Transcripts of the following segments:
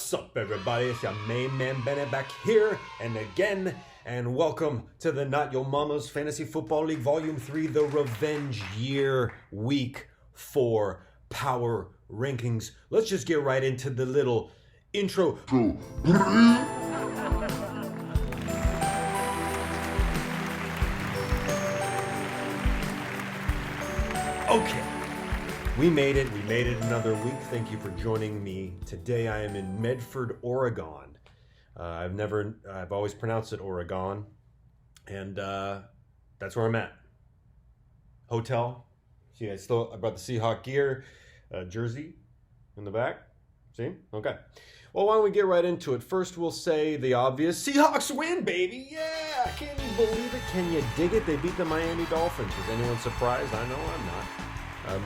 What's up, everybody? It's your main man Bennett back here and again, and welcome to the Not Your Mama's Fantasy Football League Volume 3, the Revenge Year Week 4 Power Rankings. Let's just get right into the little intro. Okay. We made it another week. Thank you for joining me. Today I am in Medford, Oregon. I've always pronounced it Oregon. And that's where I'm at. Hotel. See, I brought the Seahawk gear, jersey in the back. See? Okay. Well, why don't we get right into it? First, we'll say the obvious. Seahawks win, baby! Yeah! Can you believe it? Can you dig it? They beat the Miami Dolphins. Is anyone surprised? I know I'm not.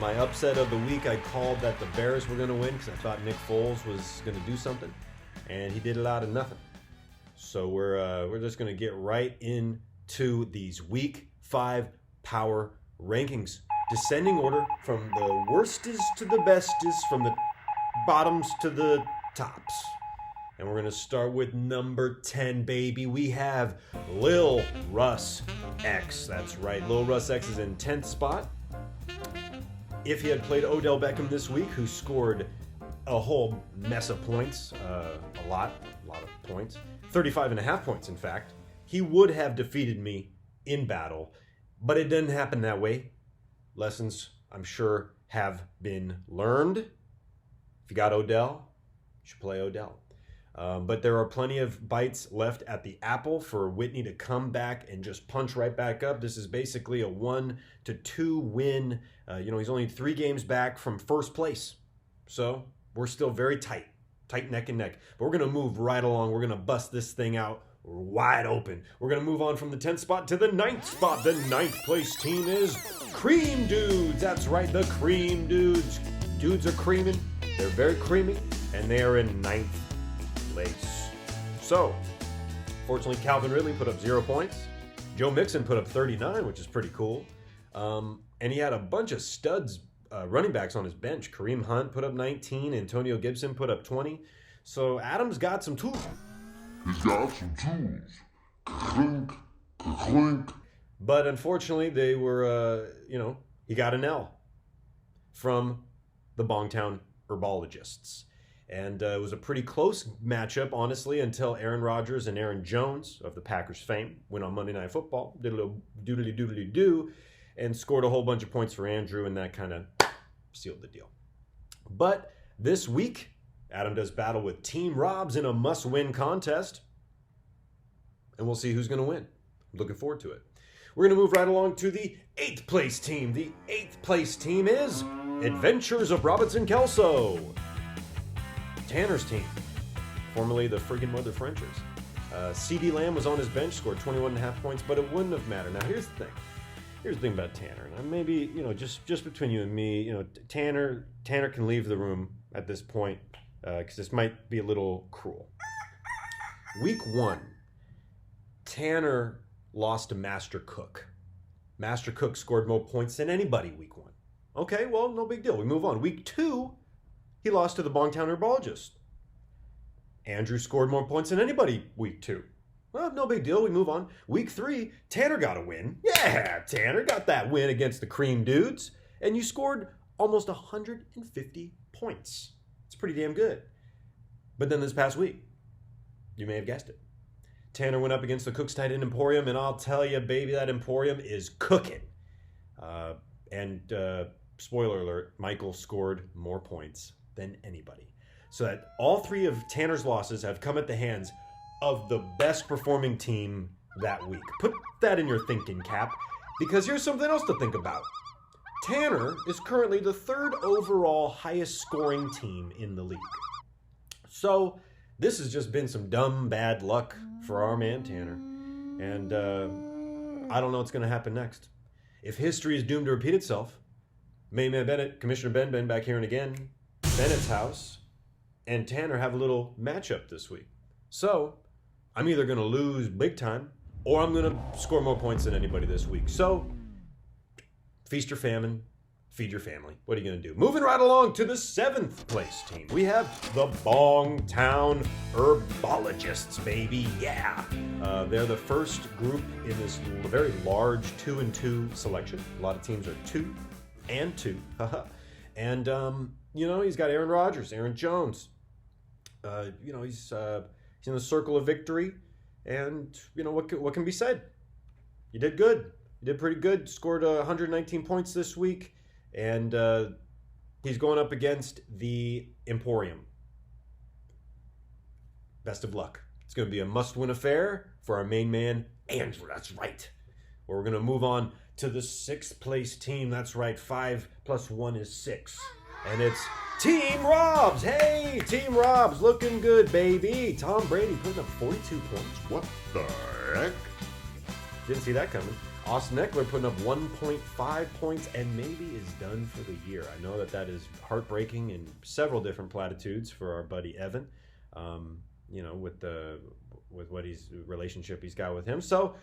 My upset of the week, I called that the Bears were going to win because I thought Nick Foles was going to do something, and he did a lot of nothing. So we're just going to get right into these Week 5 Power Rankings. Descending order from the worstest to the bestest, from the bottoms to the tops. And we're going to start with number 10, baby. We have Lil Russ X. That's right, Lil Russ X is in 10th spot. If he had played Odell Beckham this week, who scored a whole mess of points, a lot of points, 35.5 points in fact, he would have defeated me in battle, but it didn't happen that way. Lessons, I'm sure, have been learned. If you got Odell, you should play Odell. But there are plenty of bites left at the apple for Whitney to come back and just punch right back up. This is basically a 1-2 win. He's only 3 games back from first place. So we're still very tight neck and neck. But we're going to move right along. We're going to bust this thing out wide open. We're going to move on from the 10th spot to the 9th spot. The 9th place team is Cream Dudes. That's right, the Cream Dudes. Dudes are creaming. They're very creamy. And they are in 9th place. So, fortunately, Calvin Ridley put up 0 points. Joe Mixon put up 39, which is pretty cool. And he had a bunch of studs running backs on his bench. Kareem Hunt put up 19. Antonio Gibson put up 20. So Adam's got some tools. He's got some tools. Clink, clink. But unfortunately, they were, he got an L from the Bongtown Herbologists. And it was a pretty close matchup, honestly, until Aaron Rodgers and Aaron Jones of the Packers fame went on Monday Night Football, did a little doodly-doodly-doo, and scored a whole bunch of points for Andrew, and that kind of sealed the deal. But this week, Adam does battle with Team Robs in a must-win contest, and we'll see who's going to win. I'm looking forward to it. We're going to move right along to the 8th place team. The 8th place team is Adventures of Robinson Kelso. Tanner's team, formerly the friggin' Mother Frenchers. C.D. Lamb was on his bench, scored 21.5 points, but it wouldn't have mattered. Now, here's the thing about Tanner. And maybe, just between you and me, Tanner can leave the room at this point because this might be a little cruel. Week 1, Tanner lost to Master Cook. Master Cook scored more points than anybody week 1. Okay, well, no big deal. We move on. Week 2, he lost to the Bongtown Herbologists. Andrew scored more points than anybody week 2. Well, no big deal. We move on. Week 3, Tanner got a win. Yeah, Tanner got that win against the Cream Dudes. And you scored almost 150 points. It's pretty damn good. But then this past week, you may have guessed it, Tanner went up against the Cook's Tight End Emporium, and I'll tell you, baby, that Emporium is cooking. Spoiler alert, Michael scored more points than anybody. So that all 3 of Tanner's losses have come at the hands of the best performing team that week. Put that in your thinking cap, because here's something else to think about. Tanner is currently the 3rd overall highest scoring team in the league. So this has just been some dumb bad luck for our man Tanner. And I don't know what's going to happen next. If history is doomed to repeat itself, Main Man Bennett, Commissioner Ben back here and again, Bennett's house, and Tanner have a little matchup this week. So I'm either going to lose big time, or I'm going to score more points than anybody this week. So feast or famine, feed your family. What are you going to do? Moving right along to the 7th place team. We have the Bongtown Herbologists, baby. Yeah. They're the first group in this very large 2-2 selection. A lot of teams are 2 and 2. And, he's got Aaron Rodgers, Aaron Jones. He's in the circle of victory. And, what can be said? You did good. You did pretty good. Scored 119 points this week. And he's going up against the Emporium. Best of luck. It's going to be a must-win affair for our main man, Andrew. That's right. We're going to move on to the 6th place team. That's right. 5 + 1 is 6. And it's Team Robs. Hey, Team Robs, looking good, baby. Tom Brady putting up 42 points. What the heck? Didn't see that coming. Austin Eckler putting up 1.5 points and maybe is done for the year. I know that is heartbreaking in several different platitudes for our buddy Evan, with what relationship he's got with him. So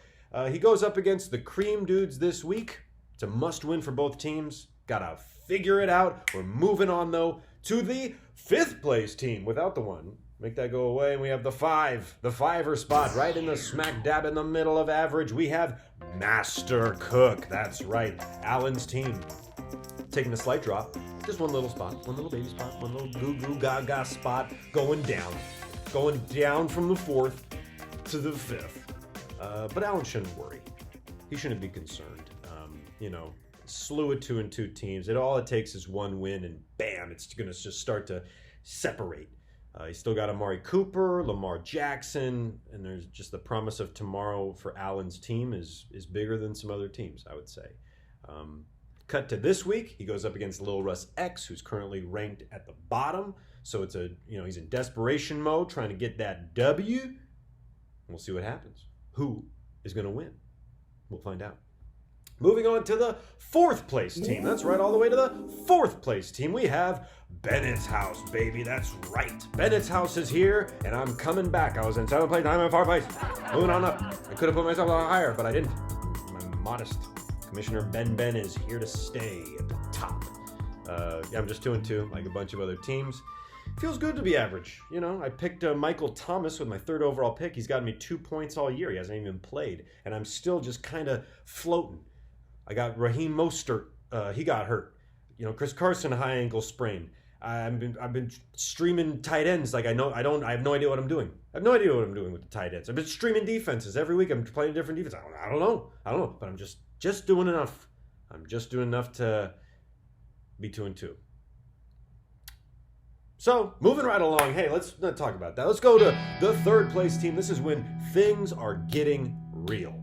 he goes up against the Cream Dudes this week. It's a must-win for both teams. Gotta figure it out. We're moving on, though, to the 5th place team without the 1. Make that go away, and we have the 5. The 5er spot, right in the smack dab in the middle of average. We have Master Cook. That's right. Allen's team taking a slight drop. Just one little spot, one little baby spot, one little goo gaga spot going down. Going down from the 4th to the 5th. But Allen shouldn't worry. He shouldn't be concerned. Slew of 2-2 teams. All it takes is one win, and bam, it's going to just start to separate. He's still got Amari Cooper, Lamar Jackson, and there's just the promise of tomorrow for Allen's team is bigger than some other teams, I would say. Cut to this week, he goes up against Lil Russ X, who's currently ranked at the bottom. So it's he's in desperation mode, trying to get that W. We'll see what happens. Who is going to win? We'll find out. Moving on to the 4th place team. That's right, all the way to the 4th place team. We have Bennett's house, baby. That's right. Bennett's house is here, and I'm coming back. I was in 7th place, now I'm in 4th place. Moving on up. I could have put myself a lot higher, but I didn't. I'm modest. Commissioner Ben is here to stay at the top. I'm just 2-2, like a bunch of other teams. Feels good to be average. I picked Michael Thomas with my 3rd overall pick. He's gotten me 2 points all year. He hasn't even played, and I'm still just kind of floating. I got Raheem Mostert. He got hurt. Chris Carson, high ankle sprain. I've been streaming tight ends. I have no idea what I'm doing. I have no idea what I'm doing with the tight ends. I've been streaming defenses every week. I'm playing different defense. I don't know. But I'm just doing enough. I'm just doing enough to be 2-2. So, moving right along. Hey, let's not talk about that. Let's go to the 3rd place team. This is when things are getting real.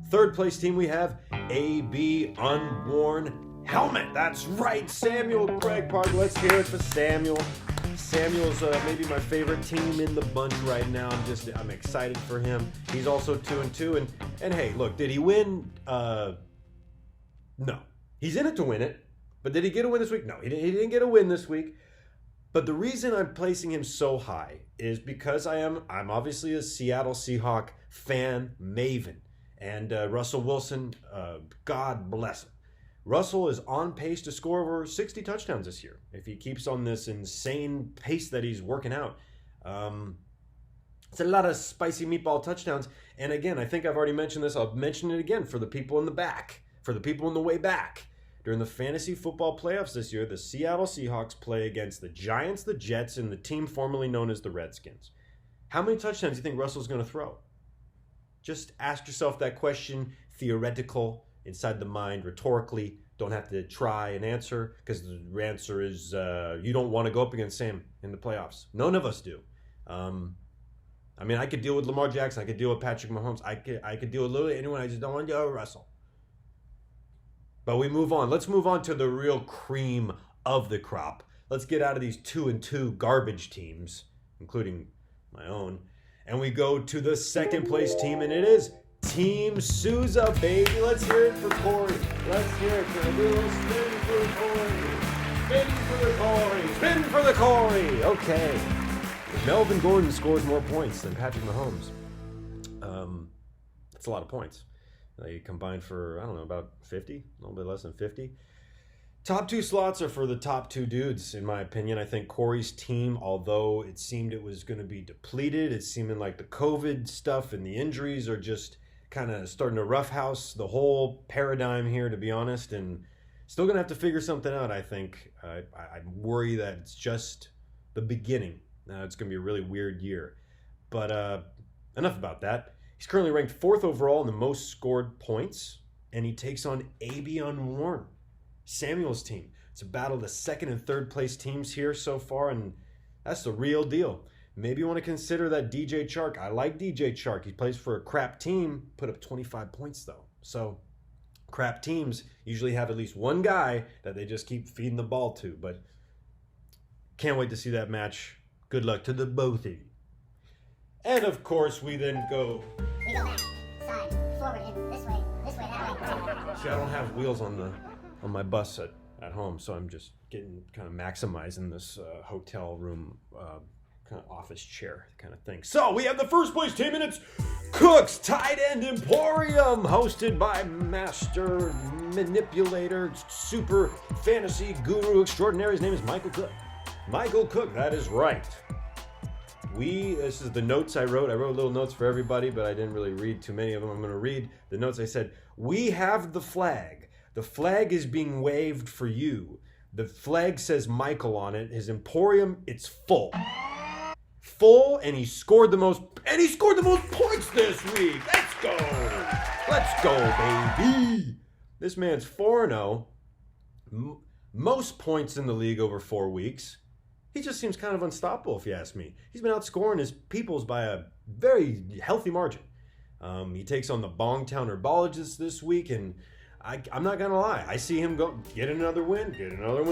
3rd place team, we have AB Unworn Helmet. That's right, Samuel Craig Park. Let's hear it for Samuel. Samuel's maybe my favorite team in the bunch right now. I'm excited for him. He's also 2-2. And hey, look, did he win? No. He's in it to win it. But did he get a win this week? No, he didn't get a win this week. But the reason I'm placing him so high is because I'm obviously a Seattle Seahawks fan maven. And Russell Wilson, God bless him. Russell is on pace to score over 60 touchdowns this year if he keeps on this insane pace that he's working out. It's a lot of spicy meatball touchdowns. And again, I think I've already mentioned this. I'll mention it again for the people in the back, for the people in the way back. During the fantasy football playoffs this year, the Seattle Seahawks play against the Giants, the Jets, and the team formerly known as the Redskins. How many touchdowns do you think Russell's going to throw? Just ask yourself that question, theoretical, inside the mind, rhetorically. Don't have to try and answer, because the answer is you don't want to go up against Sam in the playoffs. None of us do. I could deal with Lamar Jackson. I could deal with Patrick Mahomes. I could deal with literally anyone. I just don't want to deal with Russell. But we move on. Let's move on to the real cream of the crop. Let's get out of these 2-2 garbage teams, including my own. And we go to the 2nd place team, and it is Team Souza, baby. Let's hear it for Corey. Let's hear it for a little spin for Corey. Spin for the Corey. Spin for the Corey. Okay. Melvin Gordon scores more points than Patrick Mahomes. That's a lot of points. They combined for, about 50, a little bit less than 50. Top 2 slots are for the top 2 dudes, in my opinion. I think Corey's team, although it seemed it was going to be depleted, it's seeming like the COVID stuff and the injuries are just kind of starting to roughhouse the whole paradigm here, to be honest, and still going to have to figure something out, I think. I worry that it's just the beginning. It's going to be a really weird year. But enough about that. He's currently ranked 4th overall in the most scored points, and he takes on AB Unworn, Samuel's team. It's a battle of the 2nd and 3rd place teams here so far, and that's the real deal. Maybe you want to consider that DJ Chark. I like DJ Chark. He plays for a crap team, put up 25 points though. So crap teams usually have at least one guy that they just keep feeding the ball to, but can't wait to see that match. Good luck to the both of you. And of course, we then go... We go back, side, forward, in, this way, that way. See, I don't have wheels on my bus at home, so I'm just getting kind of maximizing this hotel room kind of office chair kind of thing. So we have the first place team, and it's Cook's Tight End Emporium, hosted by master manipulator, super fantasy guru extraordinary. His name is Michael Cook. Michael Cook, that is right. This is the notes I wrote. I wrote little notes for everybody, but I didn't really read too many of them. I'm going to read the notes. I said, we have the flag. The flag is being waved for you. The flag says Michael on it. His Emporium, it's full. Full, and he scored the most points this week. Let's go. Let's go, baby. This man's 4-0. Most points in the league over 4 weeks. He just seems kind of unstoppable, if you ask me. He's been outscoring his peoples by a very healthy margin. He takes on the Bongtown Herbologists this week, and I'm not going to lie. I see him get another win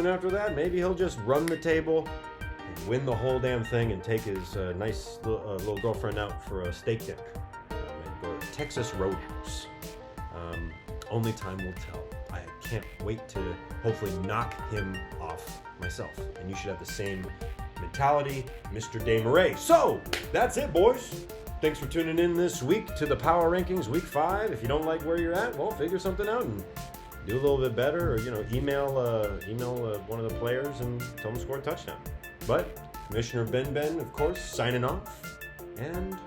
after that. Maybe he'll just run the table and win the whole damn thing and take his nice little girlfriend out for a steak dinner. And go to Texas Roadhouse. Only time will tell. I can't wait to hopefully knock him off myself. And you should have the same mentality, Mr. Desmarais. So, that's it, boys. Thanks for tuning in this week to the Power Rankings Week 5. If you don't like where you're at, well, figure something out and do a little bit better. Or, email one of the players and tell them to score a touchdown. But Commissioner Ben, of course, signing off. And